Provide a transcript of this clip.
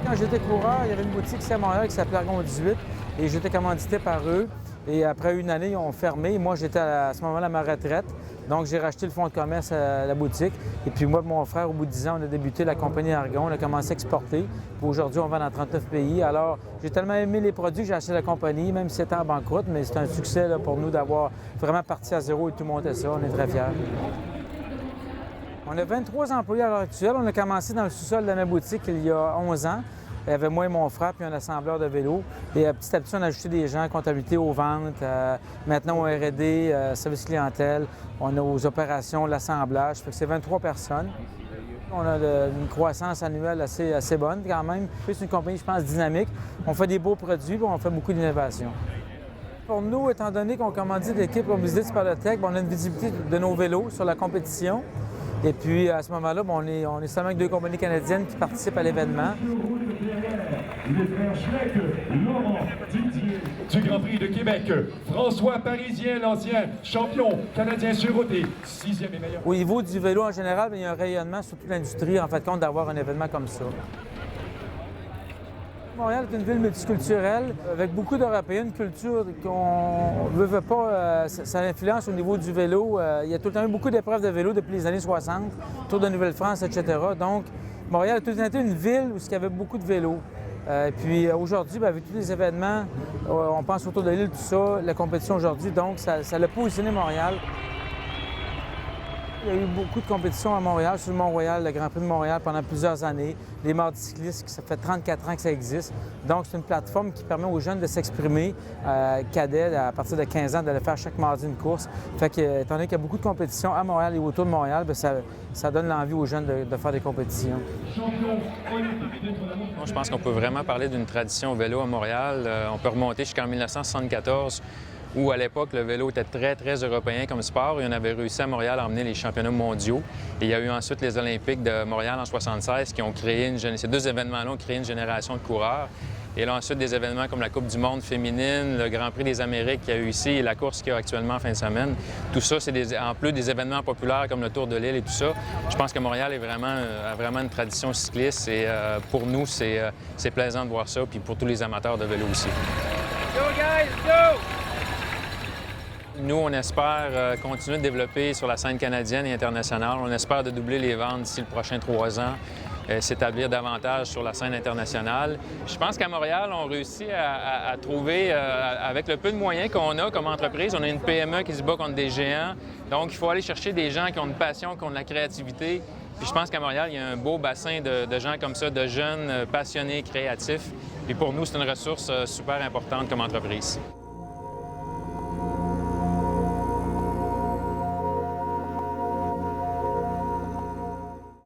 Quand j'étais coureur, il y avait une boutique ici à Montréal qui s'appelait Argon 18 et j'étais commandité par eux. Et après une année, ils ont fermé. Moi, j'étais à ce moment-là à ma retraite. Donc, j'ai racheté le fonds de commerce à la boutique. Et puis moi et mon frère, au bout de 10 ans, on a débuté la compagnie Argon. On a commencé à exporter. Puis aujourd'hui, on vend dans 39 pays. Alors, j'ai tellement aimé les produits que j'ai acheté la compagnie, même si c'était en banqueroute. Mais c'est un succès là, pour nous d'avoir vraiment parti à zéro et tout monter ça. On est très fiers. On a 23 employés à l'heure actuelle. On a commencé dans le sous-sol de ma boutique il y a 11 ans. Il y avait moi et mon frère, puis un assembleur de vélos. Et petit à petit, on a ajouté des gens, comptabilité aux ventes, maintenant au R&D, service clientèle. On a aux opérations, l'assemblage. Fait que c'est 23 personnes. On a une croissance annuelle assez bonne quand même. C'est une compagnie, je pense, dynamique. On fait des beaux produits, puis on fait beaucoup d'innovation. Pour nous, étant donné qu'on commandite l'équipe comme visite Spalotech, on a une visibilité de nos vélos sur la compétition. Et puis, à ce moment-là, on est seulement avec 2 compagnies canadiennes qui participent à l'événement. Les frères Schleck, Laurent Didier. Du Grand Prix de Québec, François Parisien, l'ancien champion canadien sur route, 6e et meilleur. Au niveau du vélo en général, il y a un rayonnement sur toute l'industrie, en fait, compte d'avoir un événement comme ça. Montréal est une ville multiculturelle avec beaucoup d'Européens, une culture qu'on ne veut pas, ça influence au niveau du vélo. Il y a tout le temps eu beaucoup d'épreuves de vélo depuis les années 60, Tour de Nouvelle-France, etc. Donc, Montréal a tout le temps été une ville où il y avait beaucoup de vélos. Puis aujourd'hui, avec tous les événements, on pense autour de l'île, tout ça, la compétition aujourd'hui, donc ça l'a positionné Montréal. Il y a eu beaucoup de compétitions à Montréal, sur le Mont-Royal, le Grand Prix de Montréal pendant plusieurs années. Les mardis cyclistes, ça fait 34 ans que ça existe. Donc, c'est une plateforme qui permet aux jeunes de s'exprimer, cadets, à partir de 15 ans, d'aller faire chaque mardi une course. Fait que, étant donné qu'il y a beaucoup de compétitions à Montréal et autour de Montréal, bien, ça donne l'envie aux jeunes de faire des compétitions. Je pense qu'on peut vraiment parler d'une tradition au vélo à Montréal. On peut remonter jusqu'en 1974, où à l'époque, le vélo était très, très européen comme sport et on avait réussi à Montréal à emmener les championnats mondiaux. Et il y a eu ensuite les Olympiques de Montréal en 1976 qui ont créé ces 2 événements-là ont créé une génération de coureurs. Et là, ensuite, des événements comme la Coupe du monde féminine, le Grand Prix des Amériques qu'il y a eu ici et la course qu'il y a actuellement en fin de semaine. Tout ça, c'est en plus des événements populaires comme le Tour de l'île et tout ça. Je pense que Montréal a vraiment une tradition cycliste et pour nous, c'est plaisant de voir ça, puis pour tous les amateurs de vélo aussi. Go, guys, go! Nous, on espère continuer de développer sur la scène canadienne et internationale. On espère de doubler les ventes d'ici le prochain 3 ans, s'établir davantage sur la scène internationale. Je pense qu'à Montréal, on réussit à trouver, avec le peu de moyens qu'on a comme entreprise, on a une PME qui se bat contre des géants. Donc, il faut aller chercher des gens qui ont une passion, qui ont de la créativité. Puis je pense qu'à Montréal, il y a un beau bassin de gens comme ça, de jeunes passionnés, créatifs. Et pour nous, c'est une ressource super importante comme entreprise.